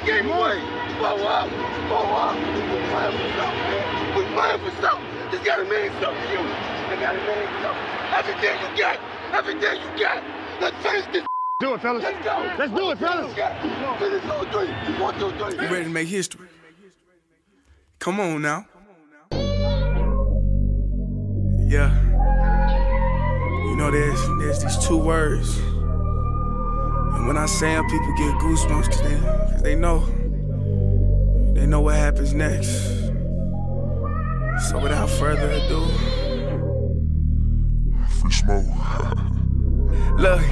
game away. Blow up. We're playing for something, man. We're playing for something. This gotta mean something to you. It gotta mean something. Everything you got. Everything you got. Let's finish this. Do it, fellas. Let's go. Let's do it, fellas. Finish 2-3. 1, 2, 3. You ready to make history? Come on now. Yeah. You know, there's these two words. And when I say them, people get goosebumps cause they know what happens next. So without further ado, Free smoke. look.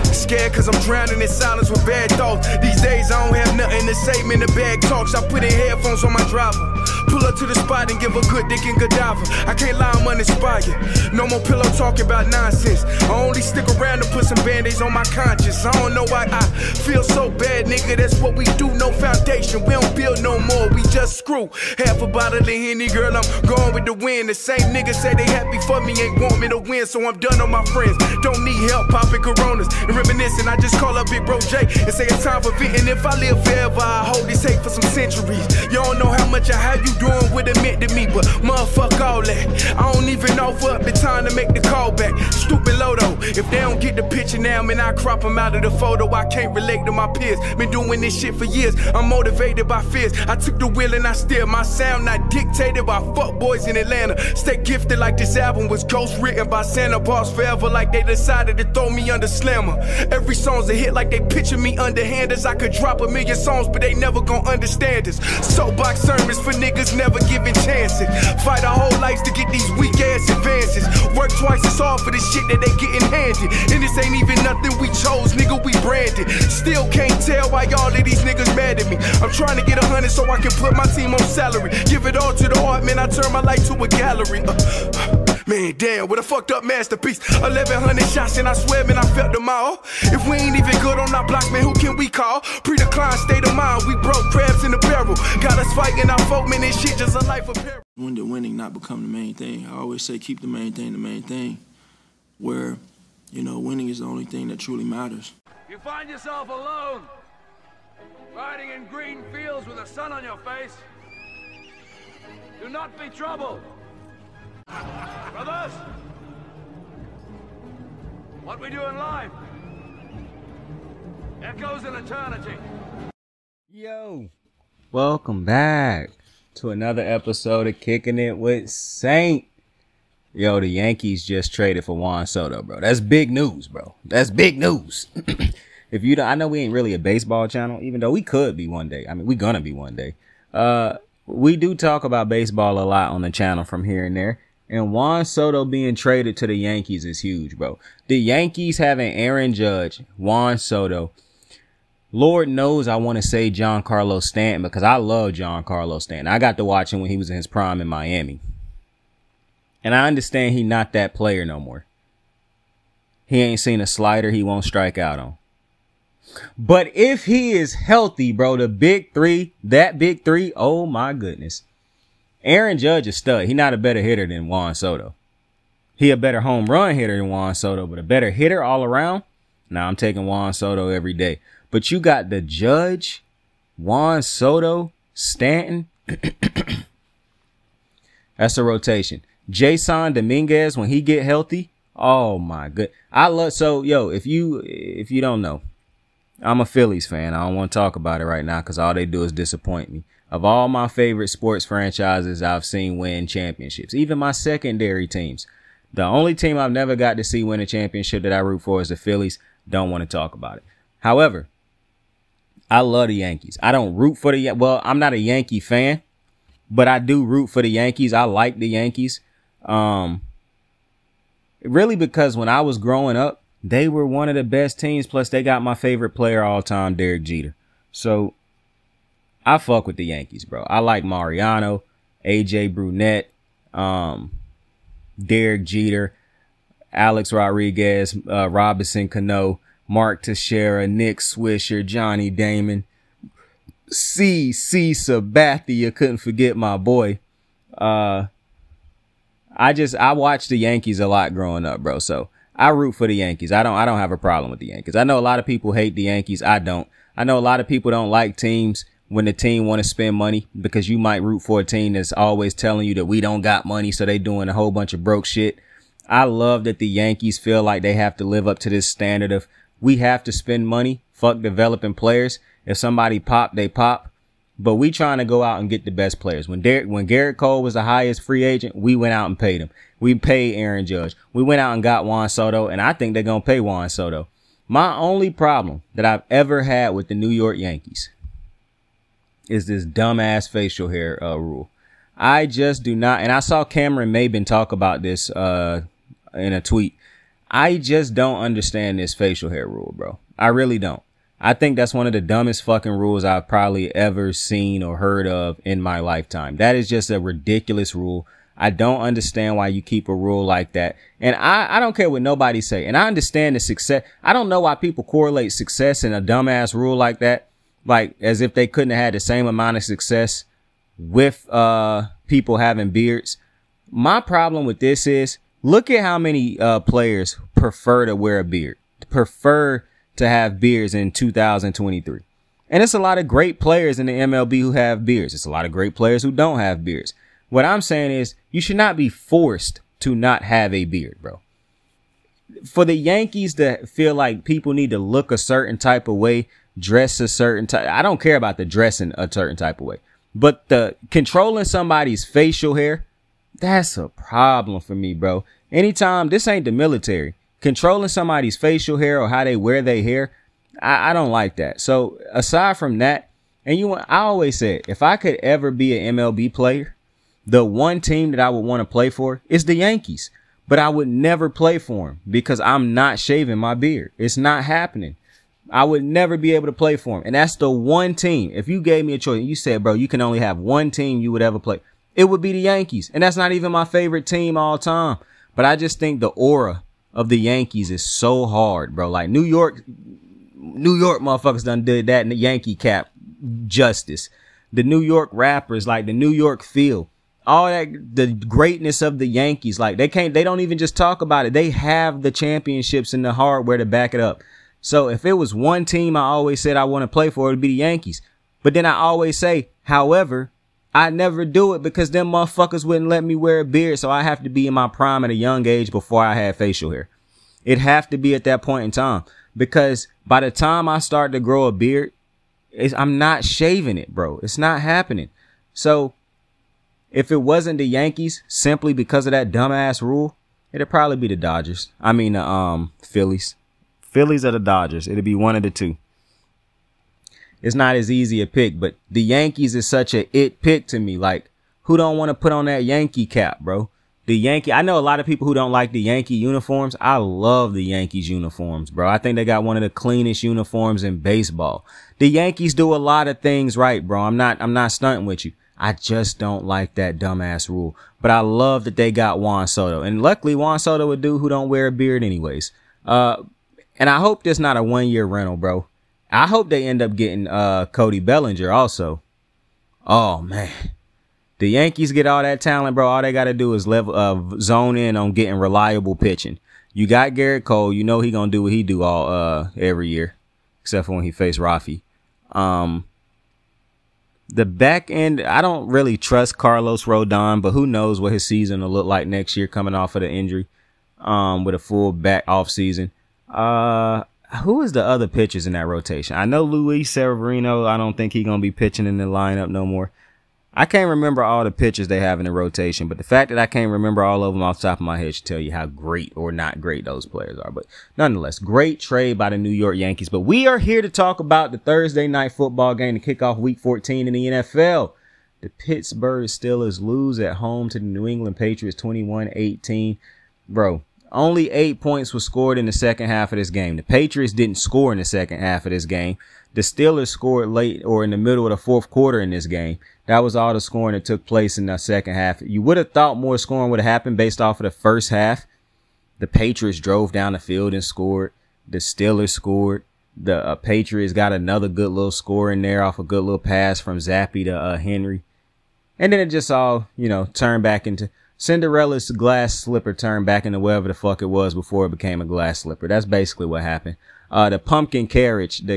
Scared cause I'm drowning in silence with bad thoughts. These days I don't have nothing to say, man, the bag talks. I put in headphones on my driver. Pull up to the spot and give a good dick and Godiva. I can't lie, I'm uninspired. No more pillow talking about nonsense. I only stick around to put some band-aids on my conscience. I don't know why I feel so bad, nigga. That's what we do, no foundation. We don't build no more, we just screw. Half a bottle of Henny, girl, I'm going with the wind. The same niggas say they happy for me, ain't want me to win. So I'm done on my friends. Don't need help popping Coronas and reminiscing. I just call up Big Bro J and say it's time for venting. If I live forever, I hold this hate for some centuries. You don't know how much or how you doing what it meant to me, but motherfuck all that. I don't even offer up the time to make the call back. Stupid Lodo, if they don't get the picture now, man, I crop them out of the photo. I can't relate to my peers. Been doing this shit for years. I'm motivated by fears. I took the wheel and I steer. My sound not dictated by fuck boys in Atlanta. Stay gifted like this album was ghost written by Santa Bars forever, like they decided to throw me under Slammer. Every song's a hit like they picture me underhanders. I could drop a million songs, but they never gon' understand us. Soapbox sermons for niggas never giving chances. Fight our whole lives to get these weak ass advances. Work twice as hard for the shit that they getting handed. And this ain't even nothing we chose, nigga, we branded. Still can't tell why all of these niggas mad at me. I'm trying to get 100 so I can put my team on salary. Give it all to the art, man, I turn my life to a gallery. Man, damn, what a fucked up masterpiece. 1100 shots and I swear, man, I felt them all. If we ain't even good on our block, man, who can we call? Pre-decline state of mind, we broke crabs in the barrel. Got us fighting our folk, man, this shit just a life of peril. When did winning not become the main thing? I always say keep the main thing, where, you know, winning is the only thing that truly matters. You find yourself alone, riding in green fields with the sun on your face. Do not be troubled. Brothers, what we do in life echoes in eternity. Yo, welcome back to another episode of Kicking It with Saint. Yo, the Yankees just traded for Juan Soto, bro. That's big news, bro. That's big news. If you don't, I know we ain't really a baseball channel, even though we could be one day. I mean, we gonna be one day. We do talk about baseball a lot on the channel from here and there. And Juan Soto being traded to the Yankees is huge, bro. The Yankees having Aaron Judge, Juan Soto. Lord knows I want to say Giancarlo Stanton because I love Giancarlo Stanton. I got to watch him when he was in his prime in Miami. And I understand he not that player no more. He ain't seen a slider he won't strike out on. But if he is healthy, bro, the big three, that big three, oh my goodness. Aaron Judge is stud. He not a better hitter than Juan Soto. He a better home run hitter than Juan Soto, but a better hitter all around. Now I'm taking Juan Soto every day. But you got the Judge, Juan Soto, Stanton. That's a rotation. Jason Dominguez, when he get healthy, oh my good. I love, so yo, if you don't know, I'm a Phillies fan. I don't want to talk about it right now because all they do is disappoint me. Of all my favorite sports franchises I've seen win championships, even my secondary teams, the only team I've never got to see win a championship that I root for is the Phillies. Don't want to talk about it. However, I love the Yankees. I don't root for well, I'm not a Yankee fan, but I do root for the Yankees. I like the Yankees. Really because when I was growing up, they were one of the best teams. Plus they got my favorite player all time, Derek Jeter. So I fuck with the Yankees, bro. I like Mariano, AJ Brunette, Derek Jeter, Alex Rodriguez, Robinson Cano, Mark Teixeira, Nick Swisher, Johnny Damon, C. Sabathia. Couldn't forget my boy. I watched the Yankees a lot growing up, bro. So I root for the Yankees. I don't have a problem with the Yankees. I know a lot of people hate the Yankees. I don't. I know a lot of people don't like teams when the team want to spend money, because you might root for a team that's always telling you that we don't got money, so they doing a whole bunch of broke shit. I love that the Yankees feel like they have to live up to this standard of we have to spend money, fuck developing players. If somebody pop, they pop. But we trying to go out and get the best players. When Garrett Cole was the highest free agent, we went out and paid him. We paid Aaron Judge. We went out and got Juan Soto, and I think they're going to pay Juan Soto. My only problem that I've ever had with the New York Yankees is this dumbass facial hair rule. I just do not, and I saw Cameron Maben talk about this in a tweet. I just don't understand this facial hair rule, bro. I really don't. I think that's one of the dumbest fucking rules I've probably ever seen or heard of in my lifetime. That is just a ridiculous rule. I don't understand why you keep a rule like that. And I don't care what nobody say. And I understand the success. I don't know why people correlate success in a dumbass rule like that. Like as if they couldn't have had the same amount of success with people having beards. My problem with this is look at how many players prefer to wear a beard, prefer to have beards in 2023. And it's a lot of great players in the MLB who have beards. It's a lot of great players who don't have beards. What I'm saying is you should not be forced to not have a beard, bro. For the Yankees to feel like people need to look a certain type of way, dress a certain type. I don't care about the dressing a certain type of way, but the controlling somebody's facial hair, that's a problem for me, bro. Anytime, this ain't the military. Controlling somebody's facial hair or how they wear their hair, I don't like that. So aside from that, and I always said, if I could ever be an MLB player, the one team that I would want to play for is the Yankees, but I would never play for them because I'm not shaving my beard. It's not happening. I would never be able to play for them. And that's the one team. If you gave me a choice and you said, bro, you can only have one team you would ever play, it would be the Yankees. And that's not even my favorite team all time. But I just think the aura of the Yankees is so hard, bro. Like New York motherfuckers done did that in the Yankee cap justice. The New York rappers, like the New York feel. All that, the greatness of the Yankees, like they don't even just talk about it. They have the championships and the hardware to back it up. So if it was one team I always said I want to play for, it would be the Yankees. But then I always say, however, I never do it because them motherfuckers wouldn't let me wear a beard. So I have to be in my prime at a young age before I had facial hair. It'd have to be at that point in time, because by the time I start to grow a beard, I'm not shaving it, bro. It's not happening. So if it wasn't the Yankees, simply because of that dumbass rule, it'd probably be the Dodgers. I mean, the Phillies. Phillies or the Dodgers. It'd be one of the two. It's not as easy a pick, but the Yankees is such a it pick to me. Like, who don't want to put on that Yankee cap, bro? I know a lot of people who don't like the Yankee uniforms. I love the Yankees uniforms, bro. I think they got one of the cleanest uniforms in baseball. The Yankees do a lot of things right, bro. I'm not stunting with you. I just don't like that dumbass rule. But I love that they got Juan Soto. And luckily, Juan Soto a dude who don't wear a beard anyways. And I hope this not a 1-year rental, bro. I hope they end up getting Cody Bellinger also. Oh, man. The Yankees get all that talent, bro. All they got to do is zone in on getting reliable pitching. You got Garrett Cole. You know he going to do what he do all every year, except for when he faced Rafi. The back end, I don't really trust Carlos Rodon, but who knows what his season will look like next year coming off of the injury, with a full back off season. Who is the other pitchers in that rotation? I know Luis Severino. I don't think he's going to be pitching in the lineup no more. I can't remember all the pitchers they have in the rotation, but the fact that I can't remember all of them off the top of my head should tell you how great or not great those players are. But nonetheless, great trade by the New York Yankees. But we are here to talk about the Thursday night football game to kick off week 14 in the NFL. The Pittsburgh Steelers lose at home to the New England Patriots 21-18. Bro, only 8 points were scored in the second half of this game. The Patriots didn't score in the second half of this game. The Steelers scored late or in the middle of the fourth quarter in this game. That was all the scoring that took place in the second half. You would have thought more scoring would have happened based off of the first half. The Patriots drove down the field and scored. The Steelers scored. The Patriots got another good little score in there off a good little pass from Zappe to Henry. And then it just all, turned back into Cinderella's glass slipper turned back into whatever the fuck it was before it became a glass slipper. That's basically what happened. the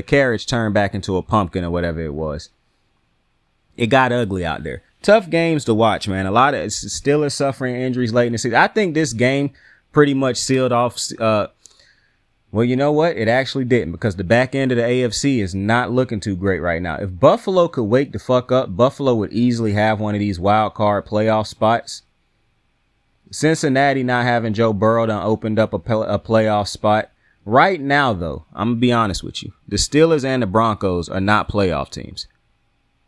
carriage turned back into a pumpkin or whatever it was. It got ugly out there. Tough games to watch, man. A lot of Steelers suffering injuries late in the season. I think this game pretty much sealed off. Well, you know what? It actually didn't, because the back end of the AFC is not looking too great right now. If Buffalo could wake the fuck up, Buffalo would easily have one of these wild card playoff spots. Cincinnati not having Joe Burrow done opened up a playoff spot. Right now, though, I'm going to be honest with you. The Steelers and the Broncos are not playoff teams.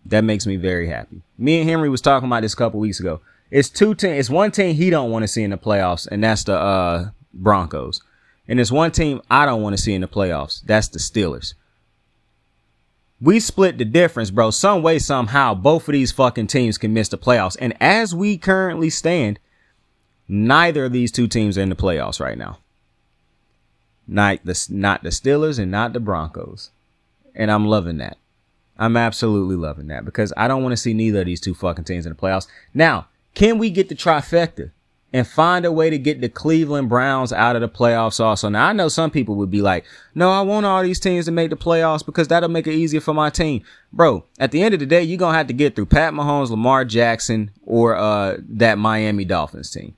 That makes me very happy. Me and Henry was talking about this a couple weeks ago. It's one team he don't want to see in the playoffs, and that's the Broncos. And there's one team I don't want to see in the playoffs. That's the Steelers. We split the difference, bro. Some way, somehow, both of these fucking teams can miss the playoffs. And as we currently stand, neither of these two teams are in the playoffs right now. Not the Steelers and not the Broncos. And I'm loving that. I'm absolutely loving that, because I don't want to see neither of these two fucking teams in the playoffs. Now, can we get the trifecta and find a way to get the Cleveland Browns out of the playoffs also? Now, I know some people would be like, no, I want all these teams to make the playoffs because that'll make it easier for my team. Bro, at the end of the day, you're going to have to get through Pat Mahomes, Lamar Jackson, or that Miami Dolphins team.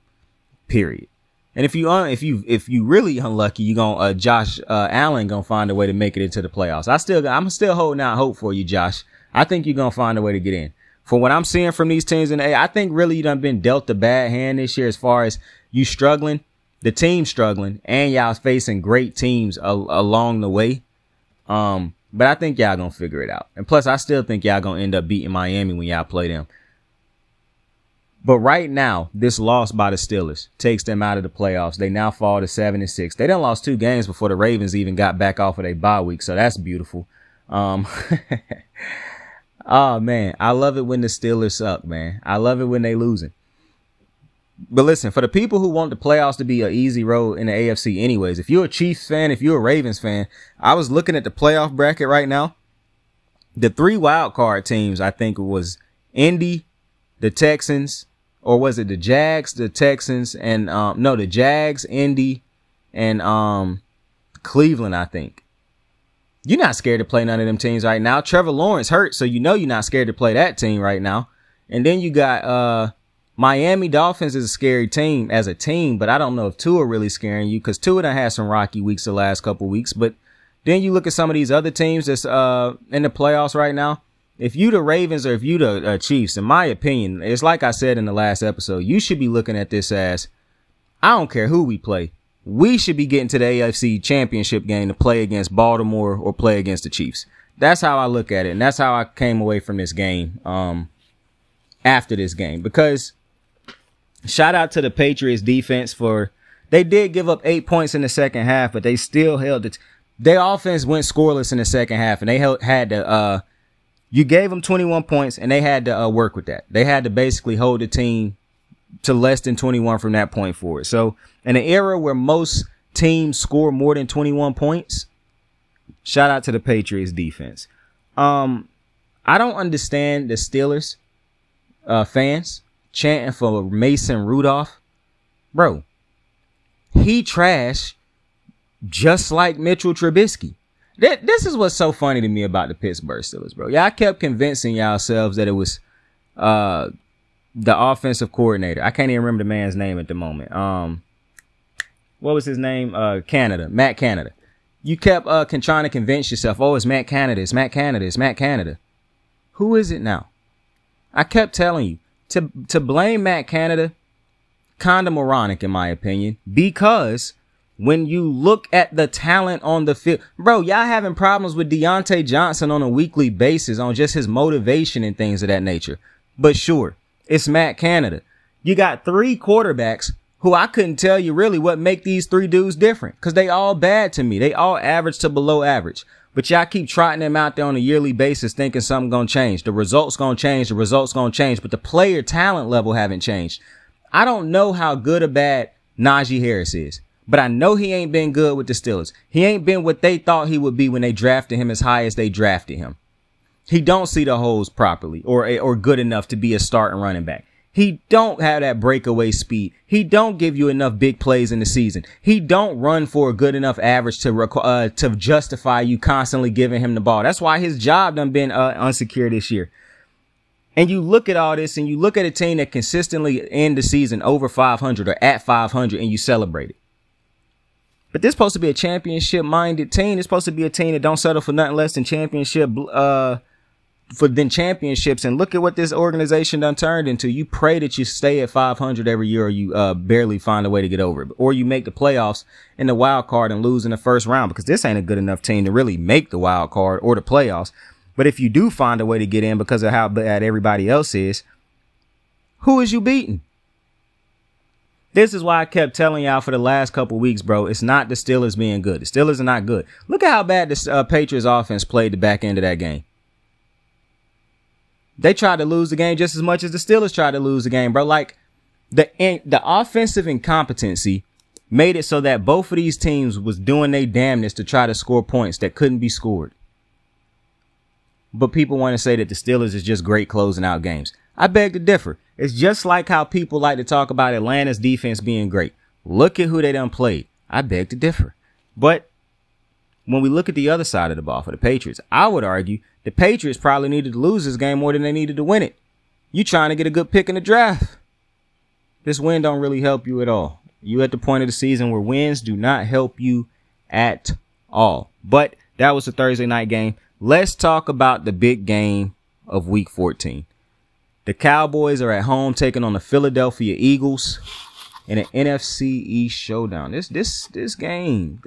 Period. And if you really unlucky, you gonna Josh Allen gonna find a way to make it into the playoffs. I'm still holding out hope for you, Josh. I think you're gonna find a way to get in. From what I'm seeing from these teams in the A, I think really you done been dealt a bad hand this year as far as you struggling, the team struggling, and y'all facing great teams along the way. But I think y'all gonna figure it out. And plus, I still think y'all gonna end up beating Miami when y'all play them. But right now, this loss by the Steelers takes them out of the playoffs. They now fall to 7-6. They done lost 2 games before the Ravens even got back off of their bye week. So that's beautiful. Oh, man. I love it when the Steelers suck, man. I love it when they losing. But listen, for the people who want the playoffs to be an easy road in the AFC anyways, if you're a Chiefs fan, if you're a Ravens fan, I was looking at the playoff bracket right now. The 3 wild card teams, I think it was Indy, the Texans, or was it the Jags, the Texans, and the Jags, Indy, and Cleveland, I think. You're not scared to play none of them teams right now. Trevor Lawrence hurt, so you know you're not scared to play that team right now. And then you got Miami Dolphins is a scary team as a team, but I don't know if Tua really scaring you, because Tua done had some rocky weeks the last couple weeks. But then you look at some of these other teams that's in the playoffs right now. If you the Ravens or if you the Chiefs, in my opinion, it's like I said in the last episode, you should be looking at this as, I don't care who we play. We should be getting to the AFC championship game to play against Baltimore or play against the Chiefs. That's how I look at it. And that's how I came away from this game after this game. Because shout out to the Patriots defense they did give up 8 points in the second half, but they still held it. Their offense went scoreless in the second half, and they had to you gave them 21 points, and they had to work with that. They had to basically hold the team to less than 21 from that point forward. So in an era where most teams score more than 21 points, shout out to the Patriots defense. I don't understand the Steelers fans chanting for Mason Rudolph. Bro, he trash just like Mitchell Trubisky. This is what's so funny to me about the Pittsburgh Steelers, bro. Y'all kept convincing yourselves that it was the offensive coordinator. I can't even remember the man's name at the moment. What was his name? Matt Canada. You kept trying to convince yourself, oh, it's Matt Canada, it's Matt Canada, it's Matt Canada. Who is it now? I kept telling you to blame Matt Canada, kind of moronic in my opinion, because when you look at the talent on the field, bro, y'all having problems with Deontay Johnson on a weekly basis on just his motivation and things of that nature. But sure, it's Matt Canada. You got 3 quarterbacks who I couldn't tell you really what make these 3 dudes different, because they all bad to me. They all average to below average. But y'all keep trotting them out there on a yearly basis thinking something gonna change. The results gonna change. But the player talent level haven't changed. I don't know how good or bad Najee Harris is, but I know he ain't been good with the Steelers. He ain't been what they thought he would be when they drafted him as high as they drafted him. He don't see the holes properly or good enough to be a starting running back. He don't have that breakaway speed. He don't give you enough big plays in the season. He don't run for a good enough average to justify you constantly giving him the ball. That's why his job done been unsecure this year. And you look at all this and you look at a team that consistently end the season over 500 or at 500 and you celebrate it. But this is supposed to be a championship-minded team. It's supposed to be a team that don't settle for nothing less than championships. And look at what this organization done turned into. You pray that you stay at 500 every year, or you barely find a way to get over it, or you make the playoffs in the wild card and lose in the first round, because this ain't a good enough team to really make the wild card or the playoffs. But if you do find a way to get in because of how bad everybody else is, who is you beating? This is why I kept telling y'all for the last couple weeks, bro. It's not the Steelers being good. The Steelers are not good. Look at how bad the Patriots offense played the back end of that game. They tried to lose the game just as much as the Steelers tried to lose the game, bro. Like, the offensive incompetency made it so that both of these teams was doing their damnness to try to score points that couldn't be scored. But people want to say that the Steelers is just great closing out games. I beg to differ. It's just like how people like to talk about Atlanta's defense being great. Look at who they done played. I beg to differ. But when we look at the other side of the ball for the Patriots, I would argue the Patriots probably needed to lose this game more than they needed to win it. You trying to get a good pick in the draft. This win don't really help you at all. You at the point of the season where wins do not help you at all. But that was a Thursday night game. Let's talk about the big game of Week 14. The Cowboys are at home taking on the Philadelphia Eagles in an NFC East showdown. This game.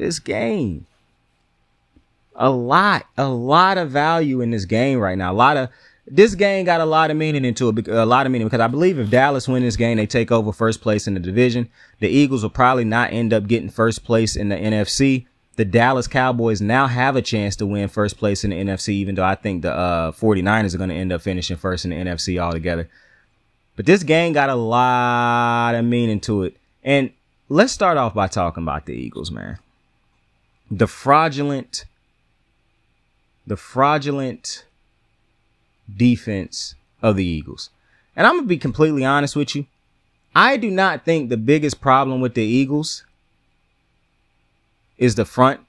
A lot of value in this game right now. This game got a lot of meaning into it. Because I believe if Dallas win this game, they take over first place in the division. The Eagles will probably not end up getting first place in the NFC. The Dallas Cowboys now have a chance to win first place in the NFC, even though I think the 49ers are going to end up finishing first in the NFC altogether. But this game got a lot of meaning to it. And let's start off by talking about the Eagles, man. The fraudulent defense of the Eagles. And I'm going to be completely honest with you. I do not think the biggest problem with the Eagles is the front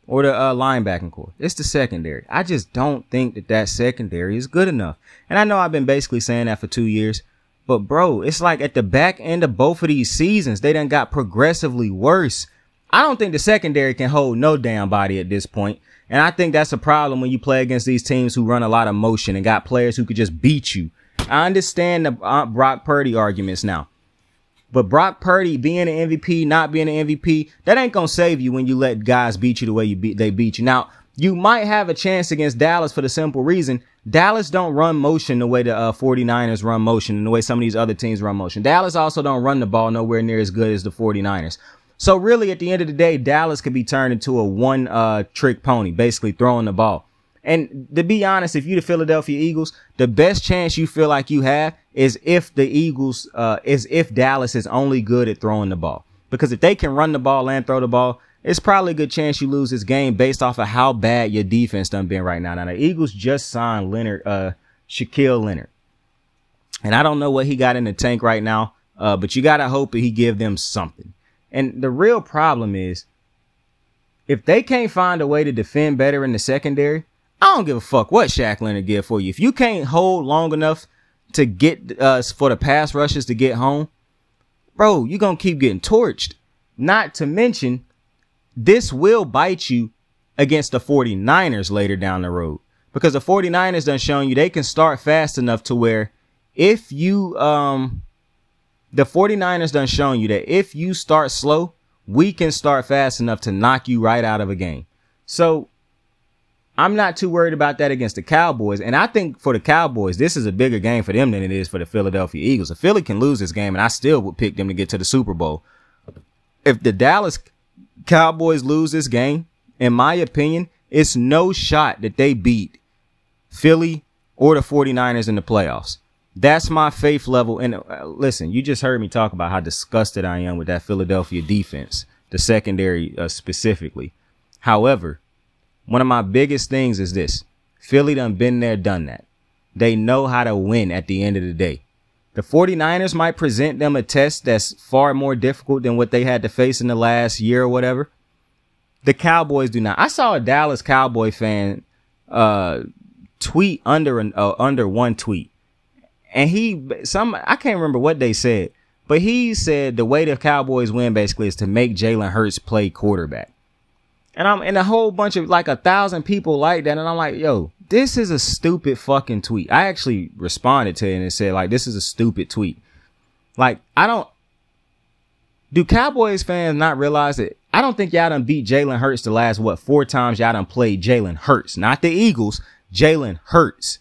or the linebacking core. It's the secondary. I just don't think that secondary is good enough. And I know I've been basically saying that for 2 years. But, bro, it's like at the back end of both of these seasons, they done got progressively worse. I don't think the secondary can hold no damn body at this point. And I think that's a problem when you play against these teams who run a lot of motion and got players who could just beat you. I understand the Brock Purdy arguments now. But Brock Purdy being an MVP, not being an MVP, that ain't going to save you when you let guys beat you the way they beat you. Now, you might have a chance against Dallas for the simple reason Dallas don't run motion the way the 49ers run motion and the way some of these other teams run motion. Dallas also don't run the ball nowhere near as good as the 49ers. So really, at the end of the day, Dallas could be turned into a one-trick pony, basically throwing the ball. And to be honest, if you're the Philadelphia Eagles, the best chance you feel like you have is if Dallas is only good at throwing the ball. Because if they can run the ball and throw the ball, it's probably a good chance you lose this game based off of how bad your defense done been right now. Now, the Eagles just signed Shaquille Leonard. And I don't know what he got in the tank right now, but you got to hope that he give them something. And the real problem is, if they can't find a way to defend better in the secondary, I don't give a fuck what Shaq Leonard give for you. If you can't hold long enough to get for the pass rushes to get home, bro, you're going to keep getting torched. Not to mention, this will bite you against the 49ers later down the road. Because the 49ers done shown you they can start fast enough to where if you, the 49ers done shown you that if you start slow, we can start fast enough to knock you right out of a game. So I'm not too worried about that against the Cowboys. And I think for the Cowboys, this is a bigger game for them than it is for the Philadelphia Eagles. If Philly can lose this game, and I still would pick them to get to the Super Bowl. If the Dallas Cowboys lose this game, in my opinion, it's no shot that they beat Philly or the 49ers in the playoffs. That's my faith level. And listen, you just heard me talk about how disgusted I am with that Philadelphia defense, the secondary specifically. However, one of my biggest things is this. Philly done been there, done that. They know how to win at the end of the day. The 49ers might present them a test that's far more difficult than what they had to face in the last year or whatever. The Cowboys do not. I saw a Dallas Cowboy fan tweet under one tweet. And I can't remember what they said, but he said the way the Cowboys win basically is to make Jalen Hurts play quarterback. And a whole bunch of 1,000 people like that. And I'm like, yo, this is a stupid fucking tweet. I actually responded to it and said, this is a stupid tweet. Do Cowboys fans not realize that? I don't think y'all done beat Jalen Hurts the last, 4 times y'all done played Jalen Hurts. Not the Eagles, Jalen Hurts.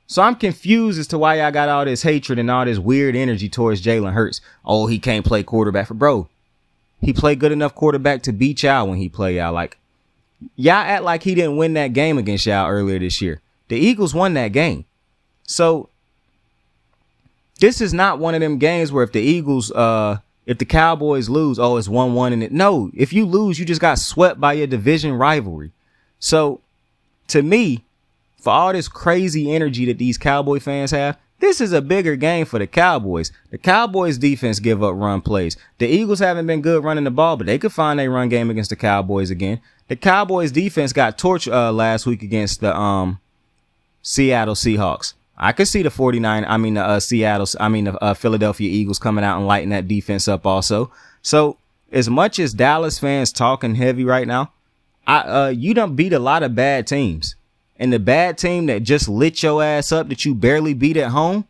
So I'm confused as to why y'all got all this hatred and all this weird energy towards Jalen Hurts. Oh, he can't play quarterback. Bro, he played good enough quarterback to beat y'all when he played y'all. Y'all act like he didn't win that game against y'all earlier this year. The Eagles won that game. So this is not one of them games where if the Cowboys lose, oh, it's 1-1 in it. No, if you lose, you just got swept by your division rivalry. So to me, for all this crazy energy that these Cowboy fans have, this is a bigger game for the Cowboys. The Cowboys defense give up run plays. The Eagles haven't been good running the ball, but they could find a run game against the Cowboys again. The Cowboys defense got torched last week against the Seattle Seahawks. I could see the Philadelphia Eagles coming out and lighting that defense up also. So as much as Dallas fans talking heavy right now, you done beat a lot of bad teams. And the bad team that just lit your ass up that you barely beat at home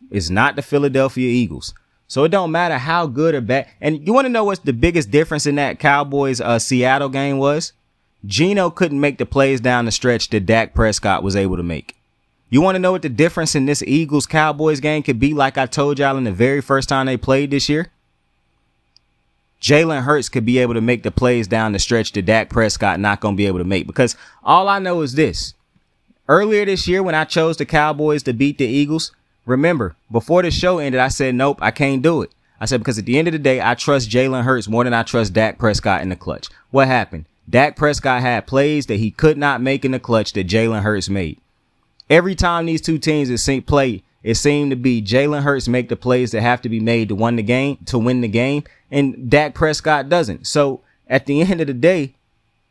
is not the Philadelphia Eagles. So it don't matter how good or bad. And you want to know what's the biggest difference in that Cowboys Seattle game was? Geno couldn't make the plays down the stretch that Dak Prescott was able to make. You want to know what the difference in this Eagles Cowboys game could be, like I told y'all in the very first time they played this year? Jalen Hurts could be able to make the plays down the stretch that Dak Prescott not going to be able to make. Because all I know is this. Earlier this year when I chose the Cowboys to beat the Eagles, remember, before the show ended, I said, nope, I can't do it. I said, because at the end of the day, I trust Jalen Hurts more than I trust Dak Prescott in the clutch. What happened? Dak Prescott had plays that he could not make in the clutch that Jalen Hurts made. Every time these two teams play, it seemed to be Jalen Hurts make the plays that have to be made to win the game, and Dak Prescott doesn't. So at the end of the day,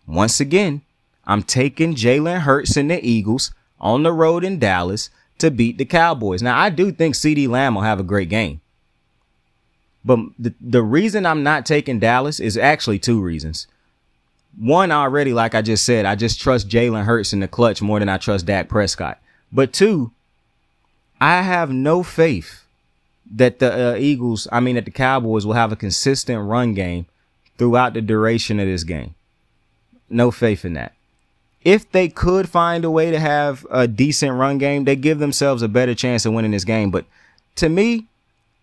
once again, I'm taking Jalen Hurts and the Eagles on the road in Dallas to beat the Cowboys. Now, I do think CeeDee Lamb will have a great game. But the reason I'm not taking Dallas is actually 2 reasons. One, already, like I just said, I just trust Jalen Hurts in the clutch more than I trust Dak Prescott. But 2, I have no faith that that the Cowboys will have a consistent run game throughout the duration of this game. No faith in that. If they could find a way to have a decent run game, they give themselves a better chance of winning this game. But to me,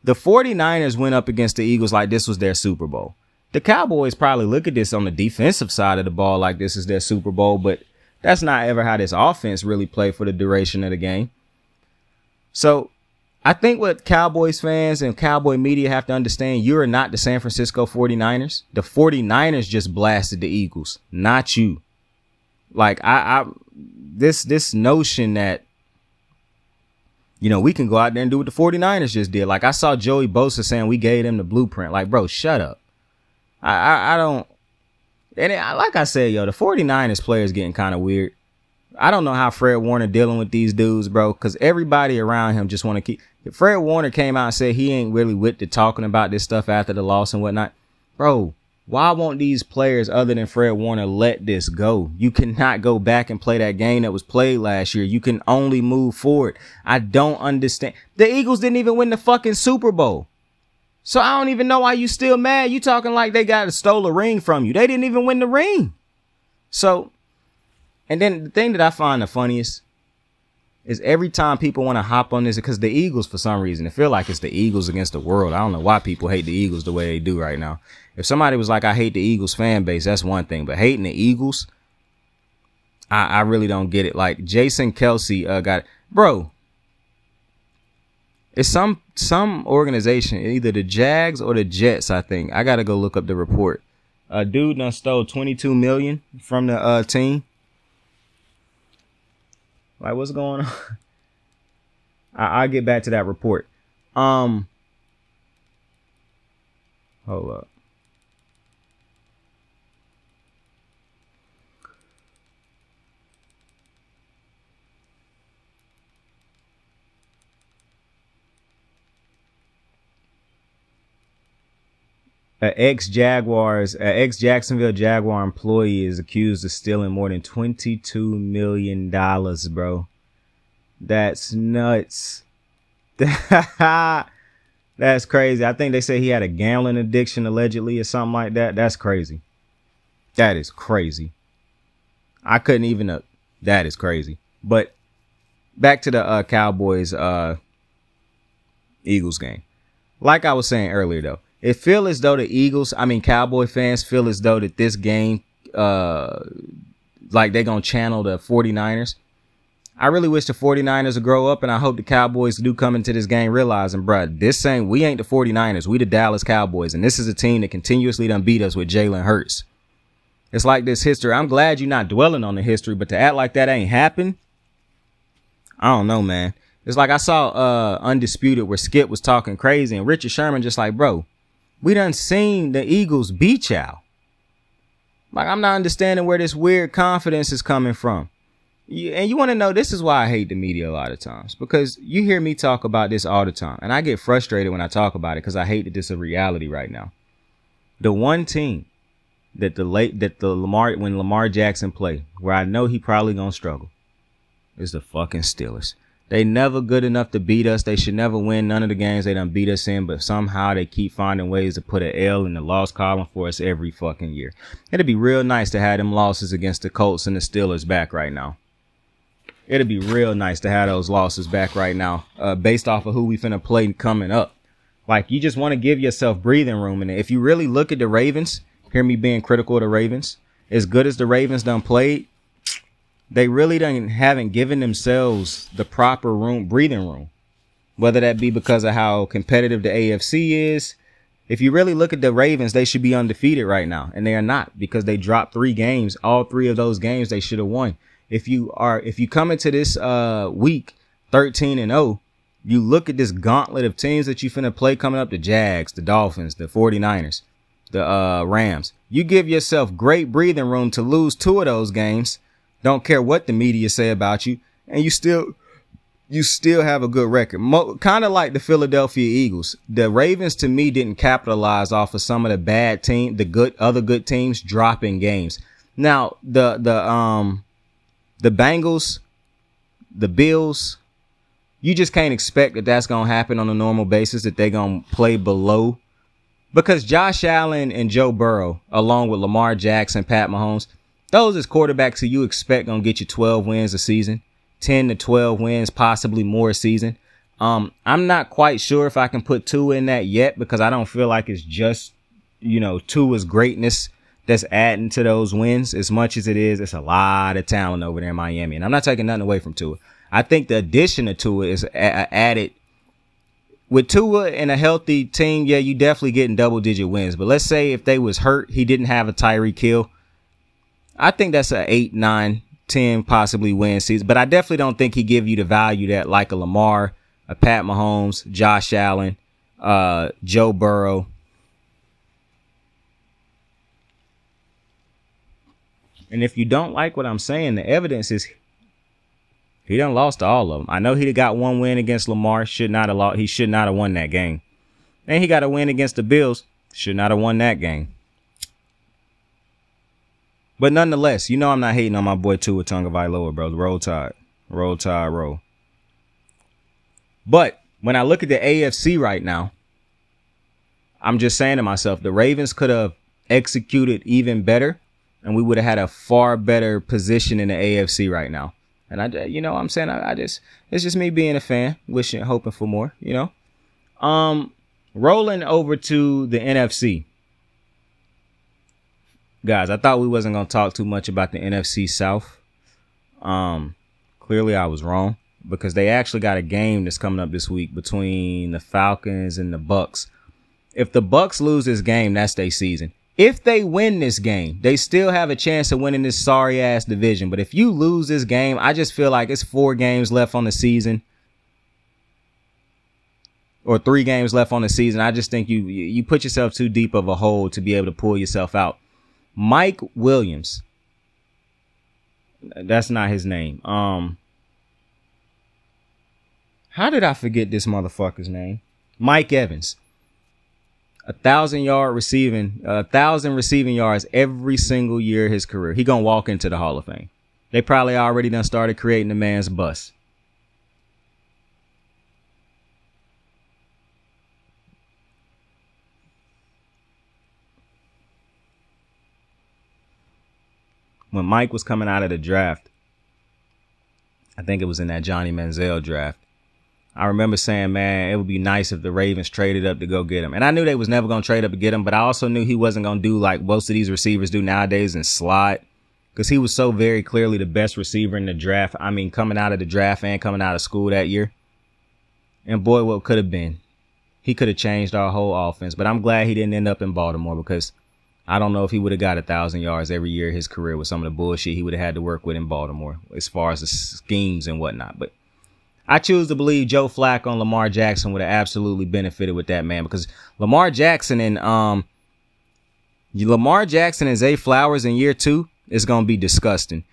the 49ers went up against the Eagles like this was their Super Bowl. The Cowboys probably look at this on the defensive side of the ball like this is their Super Bowl, but that's not ever how this offense really played for the duration of the game. So I think what Cowboys fans and Cowboy media have to understand, you are not the San Francisco 49ers. The 49ers just blasted the Eagles, not you. Like this notion that, we can go out there and do what the 49ers just did. Like I saw Joey Bosa saying we gave them the blueprint. Like, bro, shut up. I don't. And like I said, the 49ers players getting kind of weird. I don't know how Fred Warner dealing with these dudes, bro, because everybody around him just want to keep. Fred Warner came out and said he ain't really with the talking about this stuff after the loss and whatnot. Bro, why won't these players other than Fred Warner let this go? You cannot go back and play that game that was played last year. You can only move forward. I don't understand. The Eagles didn't even win the fucking Super Bowl. So I don't even know why you still mad. You talking like they stole a ring from you. They didn't even win the ring. So, and then the thing that I find the funniest is every time people want to hop on this, because the Eagles, for some reason, it feel like it's the Eagles against the world. I don't know why people hate the Eagles the way they do right now. If somebody was like, I hate the Eagles fan base, that's one thing. But hating the Eagles, I really don't get it. Like Jason Kelsey got it. Bro, it's some organization, either the Jags or the Jets, I think. I got to go look up the report. A dude done stole $22 million from the team. Like, what's going on? I'll get back to that report. Hold up. An ex-Jacksonville Jaguar employee is accused of stealing more than $22 million, bro. That's nuts. That's crazy. I think they say he had a gambling addiction allegedly or something like that. That's crazy. That is crazy. I couldn't even, that is crazy. But back to the Cowboys Eagles game. Like I was saying earlier, though, it feels as though the Cowboy fans feel as though that this game, like they're going to channel the 49ers. I really wish the 49ers would grow up, and I hope the Cowboys do come into this game realizing, bruh, we ain't the 49ers. We the Dallas Cowboys, and this is a team that continuously done beat us with Jalen Hurts. It's like this history. I'm glad you're not dwelling on the history, but to act like that ain't happened, I don't know, man. It's like I saw Undisputed where Skip was talking crazy, and Richard Sherman just like, bro, we done seen the Eagles beat y'all. Like, I'm not understanding where this weird confidence is coming from. And you want to know, this is why I hate the media a lot of times, because you hear me talk about this all the time, and I get frustrated when I talk about it because I hate that this is a reality right now. The one team that when Lamar Jackson play, where I know he probably gonna struggle, is the fucking Steelers. They never good enough to beat us. They should never win none of the games they done beat us in, but somehow they keep finding ways to put an L in the loss column for us every fucking year. It'd be real nice to have them losses against the Colts and the Steelers back right now. It'd be real nice to have those losses back right now, based off of who we finna play coming up. Like, you just want to give yourself breathing room. And if you really look at the Ravens, hear me being critical of the Ravens, as good as the Ravens done played, they really haven't given themselves the proper breathing room, whether that be because of how competitive the AFC is. If you really look at the Ravens, they should be undefeated right now, and they are not, because they dropped 3 games. All 3 of those games they should have won. If you come into this week 13-0, you look at this gauntlet of teams that you finna play coming up: the Jags, the Dolphins, the 49ers, the Rams. You give yourself great breathing room to lose 2 of those games. Don't care what the media say about you, and you still have a good record. Kind of like the Philadelphia Eagles. The Ravens, to me, didn't capitalize off of some of the bad other good teams dropping games. Now, the Bengals, the Bills, you just can't expect that that's going to happen on a normal basis, that they're going to play below. Because Josh Allen and Joe Burrow, along with Lamar Jackson, Pat Mahomes, those is quarterbacks who you expect going to get you 12 wins a season, 10 to 12 wins, possibly more a season. I'm not quite sure if I can put Tua in that yet, because I don't feel like it's just, Tua's greatness that's adding to those wins as much as it is. It's a lot of talent over there in Miami, and I'm not taking nothing away from Tua. I think the addition of Tua is added. With Tua and a healthy team, yeah, you definitely getting double-digit wins. But let's say if they was hurt, he didn't have a Tyreek Hill, I think that's a 8, 9, 10 possibly win season. But I definitely don't think he give you the value that like a Lamar, a Pat Mahomes, Josh Allen, Joe Burrow. And if you don't like what I'm saying, the evidence is he done lost to all of them. I know he got 1 win against Lamar. He should not have won that game. And he got a win against the Bills. Should not have won that game. But nonetheless, I'm not hating on my boy Tua Tagovailoa, bro. Roll Tide. Roll Tide, roll. But when I look at the AFC right now, I'm just saying to myself, the Ravens could have executed even better, and we would have had a far better position in the AFC right now. And I'm saying, it's just me being a fan, wishing, hoping for more, Rolling over to the NFC. Guys, I thought we wasn't going to talk too much about the NFC South. Clearly I was wrong, because they actually got a game that's coming up this week between the Falcons and the Bucks. If the Bucks lose this game, that's their season. If they win this game, they still have a chance of winning this sorry-ass division. But if you lose this game, I just feel like it's 4 games left on the season. or 3 games left on the season. I just think you put yourself too deep of a hole to be able to pull yourself out. Mike Williams. That's not his name. How did I forget this motherfucker's name? Mike Evans. 1,000 receiving yards every single year of his career. He gonna walk into the Hall of Fame. They probably already done started creating the man's bus. When Mike was coming out of the draft, I think it was in that Johnny Manziel draft, I remember saying, man, it would be nice if the Ravens traded up to go get him. And I knew they was never going to trade up to get him, but I also knew he wasn't going to do like most of these receivers do nowadays and slide, because he was so very clearly the best receiver in the draft. I mean, coming out of the draft and coming out of school that year. And boy, what could have been. He could have changed our whole offense, but I'm glad he didn't end up in Baltimore, because I don't know if he would have got 1,000 yards every year of his career with some of the bullshit he would have had to work with in Baltimore as far as the schemes and whatnot. But I choose to believe Joe Flacco and Lamar Jackson would have absolutely benefited with that, man, because Lamar Jackson and Zay Flowers in year 2 is going to be disgusting.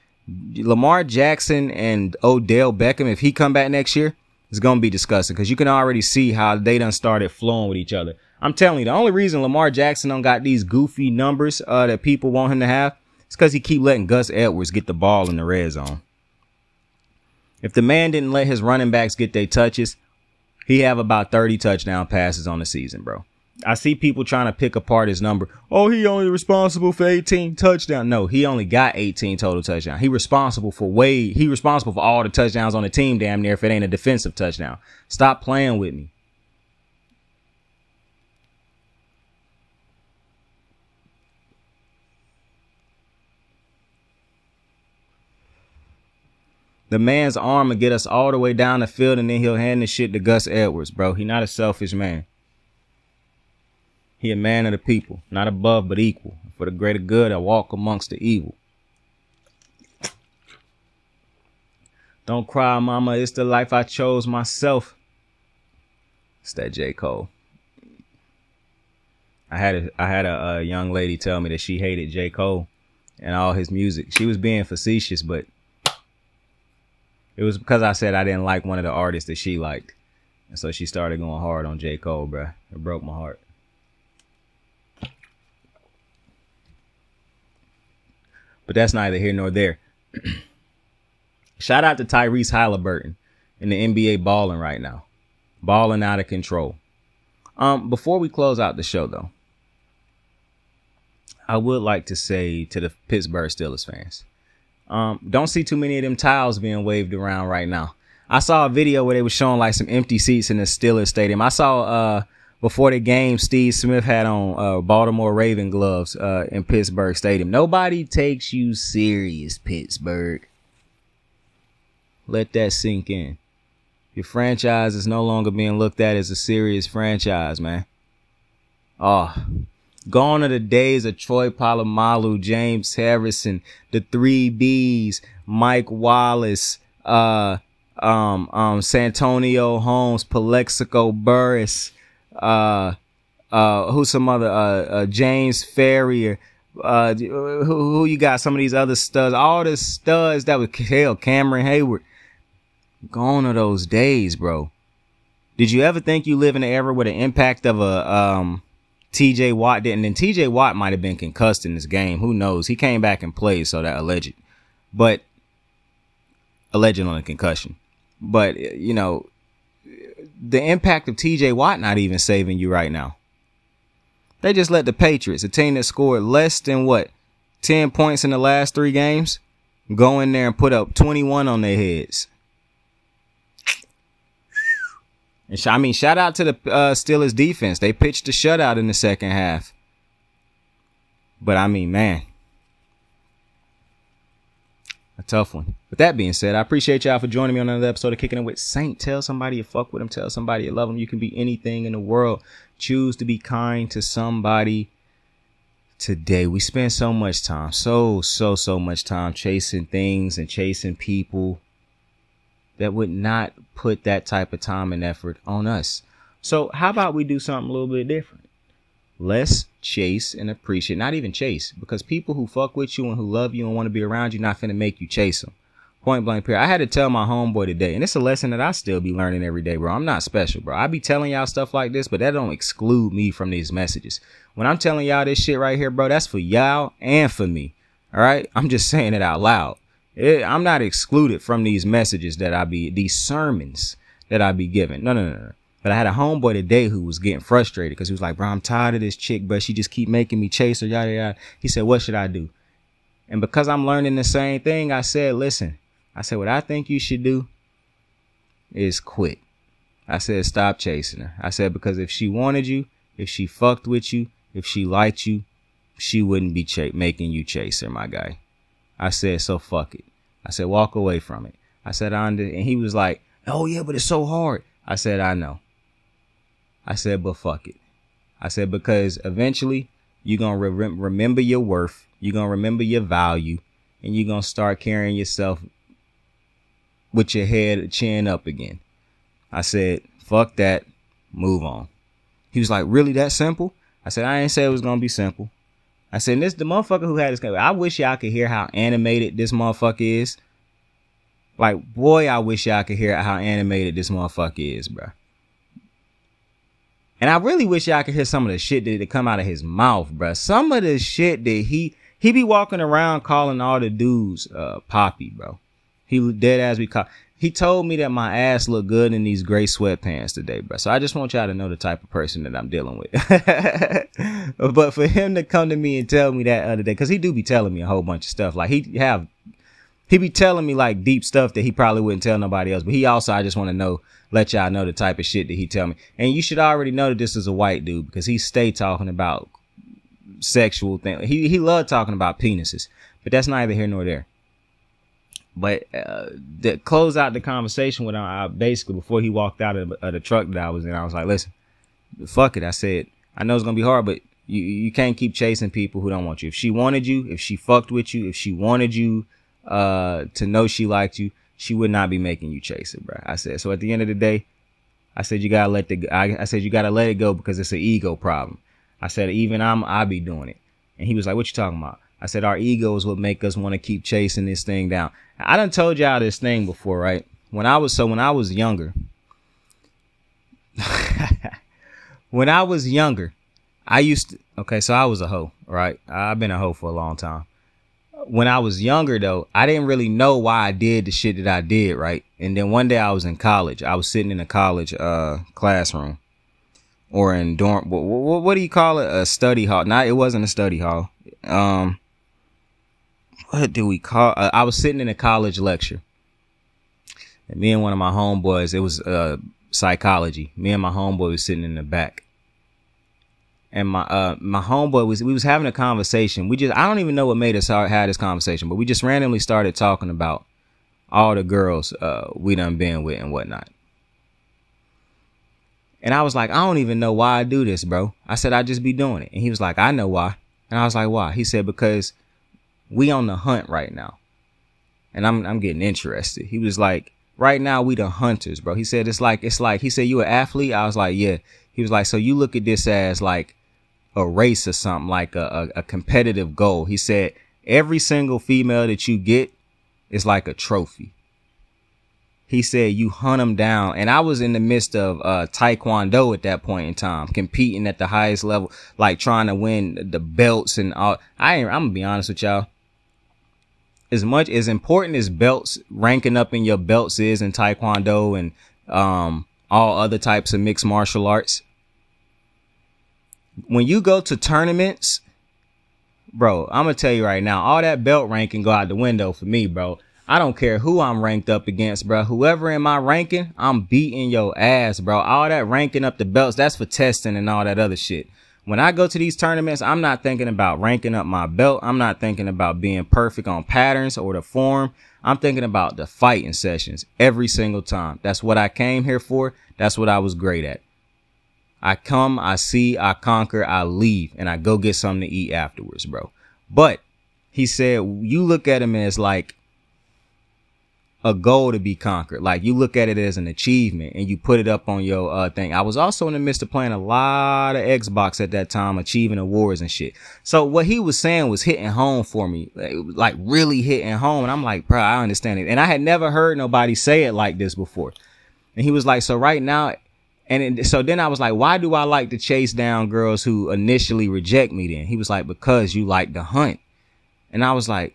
Lamar Jackson and Odell Beckham, if he come back next year, is going to be disgusting, because you can already see how they done started flowing with each other. I'm telling you, the only reason Lamar Jackson done got these goofy numbers that people want him to have is because he keep letting Gus Edwards get the ball in the red zone. If the man didn't let his running backs get their touches, he have about 30 touchdown passes on the season, bro. I see people trying to pick apart his number. Oh, he only responsible for 18 touchdowns. No, he only got 18 total touchdowns. He responsible for all the touchdowns on the team, damn near, if it ain't a defensive touchdown. Stop playing with me. The man's arm will get us all the way down the field, and then he'll hand the shit to Gus Edwards, bro. He not a selfish man. He a man of the people, not above but equal. For the greater good, I walk amongst the evil. Don't cry, mama. It's the life I chose myself. It's that J. Cole. I had a young lady tell me that she hated J. Cole and all his music. She was being facetious, but it was because I said I didn't like one of the artists that she liked. And so she started going hard on J. Cole, bruh. It broke my heart. But that's neither here nor there. Shout out to Tyrese Halliburton in the NBA balling right now. Balling out of control. Before we close out the show, though, I would like to say to the Pittsburgh Steelers fans, don't see too many of them towels being waved around right now. I saw a video where they were showing like some empty seats in the Steelers stadium. I saw before the game, Steve Smith had on Baltimore Raven gloves in Pittsburgh Stadium. Nobody takes you serious, Pittsburgh. Let that sink in. Your franchise is no longer being looked at as a serious franchise, man. Oh, gone are the days of Troy Polamalu, James Harrison, the 3Bs, Mike Wallace, Santonio Holmes, Plexico Burris, who's some other, James Ferrier, who you got? Some of these other studs, all the studs that was, hell, Cameron Hayward. Gone are those days, bro. Did you ever think you live in an era where the impact of a, TJ Watt didn't? And TJ Watt might have been concussed in this game. Who knows? He came back and played, so that alleged on a concussion. But, you know, the impact of TJ Watt not even saving you right now. They just let the Patriots, a team that scored less than 10 points in the last 3 games, go in there and put up 21 on their heads. And shout out to the Steelers defense. They pitched a shutout in the second half. But I mean, man, a tough one. With that being said, I appreciate y'all for joining me on another episode of Kicking It With Saint. Tell somebody you fuck with them. Tell somebody you love them. You can be anything in the world. Choose to be kind to somebody today. We spend so much time, so much time chasing things and chasing people that would not put that type of time and effort on us. So how about we do something a little bit different? Let's chase and appreciate, not even chase, because people who fuck with you and who love you and want to be around you, not finna make you chase them. Point blank period. I had to tell my homeboy today, and it's a lesson that I still be learning every day, bro. I'm not special, bro. I be telling y'all stuff like this, but that don't exclude me from these messages. When I'm telling y'all this shit right here, bro, that's for y'all and for me. All right? I'm just saying it out loud. I'm not excluded from these messages these sermons that I be giving. No. But I had a homeboy today who was getting frustrated because he was like, bro, I'm tired of this chick, but she just keep making me chase her, yada, yada. He said, what should I do? And because I'm learning the same thing, I said, listen, what I think you should do is quit. I said, stop chasing her. I said, because if she wanted you, if she fucked with you, if she liked you, she wouldn't be making you chase her, my guy. I said, so fuck it. I said, walk away from it. I said, and he was like, oh yeah, but it's so hard. I said, I know. I said, but fuck it. I said, because eventually you're going to remember your worth. You're going to remember your value, and you're going to start carrying yourself with your head, chin up again. I said, fuck that. Move on. He was like, really that simple? I said, I ain't say it was going to be simple. I said, this the motherfucker who had this. I wish y'all could hear how animated this motherfucker is. Like, boy, I wish y'all could hear how animated this motherfucker is, bro. And I really wish y'all could hear some of the shit that come out of his mouth, bro. Some of the shit that he be walking around calling all the dudes Poppy, bro. He dead as we call. He told me that my ass looked good in these gray sweatpants today, bro. So I just want y'all to know the type of person that I'm dealing with. But for him to come to me and tell me that other day, because he do be telling me a whole bunch of stuff. Like he be telling me like deep stuff that he probably wouldn't tell nobody else. But he also, I just want to let y'all know the type of shit that he tell me. And you should already know that this is a white dude because he stay talking about sexual things. He loved talking about penises, but that's neither here nor there. But to close out the conversation with him, I basically, before he walked out of the truck that I was in, I was like, listen, fuck it. I said, I know it's going to be hard, but you can't keep chasing people who don't want you. If she wanted you, if she fucked with you, if she wanted you to know she liked you, she would not be making you chase it, bro. I said, so at the end of the day, I said, you got to you got to let it go because it's an ego problem. I said, even I be doing it. And he was like, what you talking about? I said, our egos would make us want to keep chasing this thing down. I done told y'all this thing before, right? When I was younger, I used to, okay, so I was a hoe, right? I've been a hoe for a long time. When I was younger, though, I didn't really know why I did the shit that I did, right? And then one day I was in college. I was sitting in a college classroom or in dorm. What do you call it? A study hall. It wasn't a study hall. What do we call? I was sitting in a college lecture, and me and one of my homeboys. It was psychology. Me and my homeboy was sitting in the back. And my homeboy we was having a conversation. I don't even know what made us have this conversation, but we just randomly started talking about all the girls we done been with and whatnot. And I was like, I don't even know why I do this, bro. I said, I just be doing it. And he was like, I know why. And I was like, why? He said, because we on the hunt right now. And I'm getting interested. He was like, right now we the hunters, bro. He said, it's like, he said, you an athlete? I was like, yeah. He was like, so you look at this as like a race or something, like a competitive goal. He said, every single female that you get is like a trophy. He said, you hunt them down. And I was in the midst of Taekwondo at that point in time, competing at the highest level, like trying to win the belts and all. I'm going to be honest with y'all. As important as belts, ranking up in your belts is in Taekwondo and all other types of mixed martial arts, when you go to tournaments, bro, I'm going to tell you right now, all that belt ranking go out the window for me, bro. I don't care who I'm ranked up against, bro. Whoever in my ranking, I'm beating your ass, bro. All that ranking up the belts, that's for testing and all that other shit. When I go to these tournaments, I'm not thinking about ranking up my belt. I'm not thinking about being perfect on patterns or the form. I'm thinking about the fighting sessions every single time. That's what I came here for. That's what I was great at. I come, I see, I conquer, I leave, and I go get something to eat afterwards, bro. But he said, you look at him as like a goal to be conquered. Like, you look at it as an achievement and you put it up on your thing. I was also in the midst of playing a lot of Xbox at that time, achieving awards and shit. So what he was saying was hitting home for me, like really hitting home. And I'm like, bro, I understand it. And I had never heard nobody say it like this before. And he was like, so right now, so then I was like, why do I like to chase down girls who initially reject me then? He was like, because you like to hunt. And I was like,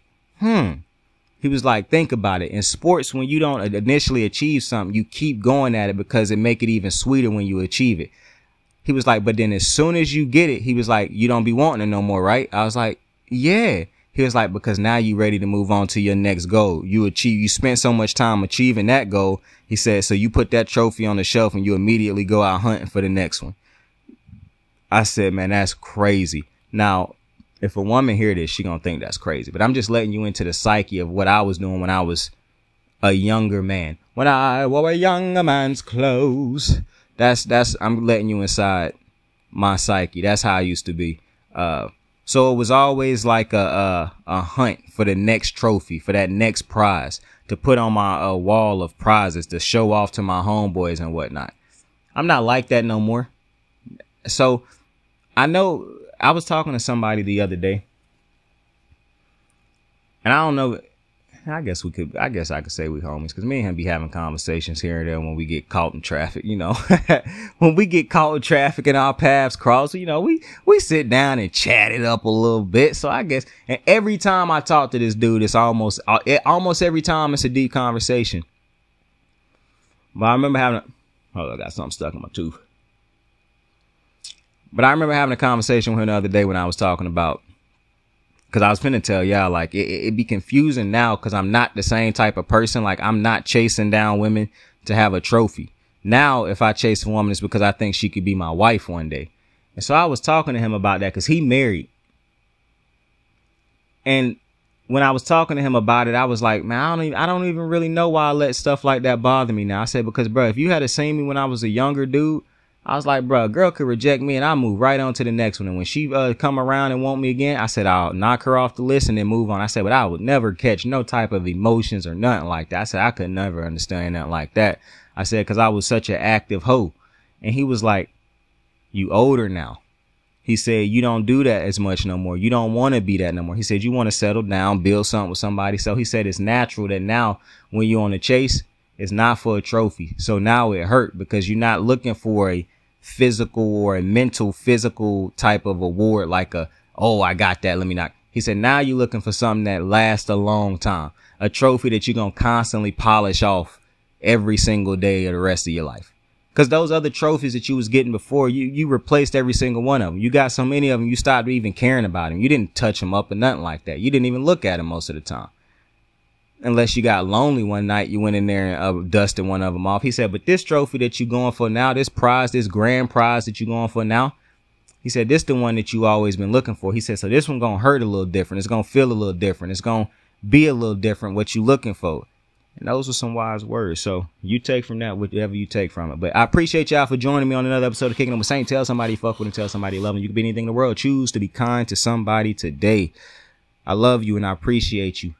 He was like, think about it. In sports, when you don't initially achieve something, you keep going at it because it make it even sweeter when you achieve it. He was like, but then as soon as you get it, he was like, you don't be wanting it no more, right? I was like, yeah. He was like, because now you ready to move on to your next goal. You spent so much time achieving that goal. He said, so you put that trophy on the shelf and you immediately go out hunting for the next one. I said, man, that's crazy. Now, if a woman hear this, she gonna think that's crazy. But I'm just letting you into the psyche of what I was doing when I was a younger man. When I wore a younger man's clothes. I'm letting you inside my psyche. That's how I used to be. So it was always like a hunt for the next trophy, for that next prize to put on my wall of prizes to show off to my homeboys and whatnot. I'm not like that no more. So I know I was talking to somebody the other day, and I don't know. I guess I could say we homies, because me and him be having conversations here and there when we get caught in traffic, you know. When we get caught in traffic and our paths cross, you know, we sit down and chat it up a little bit. So I guess, and every time I talk to this dude, it's almost every time it's a deep conversation. But I remember I got something stuck in my tooth. But I remember having a conversation with him the other day when I was talking about, because I was finna tell y'all, like, it be confusing now because I'm not the same type of person. Like, I'm not chasing down women to have a trophy. Now, if I chase a woman, it's because I think she could be my wife one day. And so I was talking to him about that because he married. And when I was talking to him about it, I was like, man, I don't even really know why I let stuff like that bother me now. I said, because, bro, if you had seen me when I was a younger dude, I was like, bro, a girl could reject me and I'll move right on to the next one. And when she come around and want me again, I said, I'll knock her off the list and then move on. I said, but I would never catch no type of emotions or nothing like that. I said, I could never understand nothing like that. I said, because I was such an active hoe. And he was like, you older now. He said, you don't do that as much no more. You don't want to be that no more. He said, you want to settle down, build something with somebody. So he said, it's natural that now when you're on the chase, it's not for a trophy. So now it hurt because you're not looking for a physical or a mental physical type of award, like I got that, let me not. He said, now you're looking for something that lasts a long time, a trophy that you're going to constantly polish off every single day of the rest of your life. Because those other trophies that you was getting before, you replaced every single one of them. You got so many of them, you stopped even caring about them. You didn't touch them up or nothing like that. You didn't even look at them most of the time. Unless you got lonely one night, you went in there and dusted one of them off. He said, but this trophy that you going for now, this prize, this grand prize that you going for now, he said, this the one that you always been looking for. He said, so this one going to hurt a little different. It's going to feel a little different. It's going to be a little different what you looking for. And those were some wise words. So you take from that whatever you take from it. But I appreciate y'all for joining me on another episode of Kicking It With Saint. Tell somebody you fuck with and tell somebody you love them. You can be anything in the world. Choose to be kind to somebody today. I love you and I appreciate you.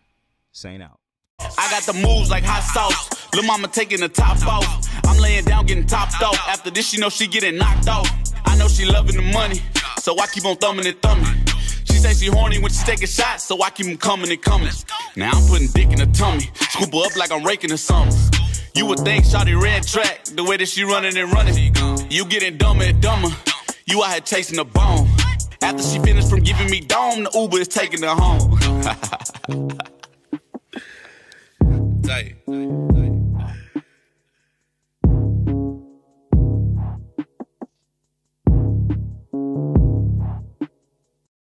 Saint out. I got the moves like hot sauce. Lil' mama taking the top off. I'm laying down getting topped off. After this, you know she getting knocked off. I know she loving the money, so I keep on thumbing and thumbing. She say she horny when she taking shots, so I keep them coming and coming. Now I'm putting dick in her tummy, scoop her up like I'm raking her something. You would think shawty red track, the way that she running and running. You getting dumber and dumber, you out here chasing the bone. After she finished from giving me dome, the Uber is taking her home. Tight.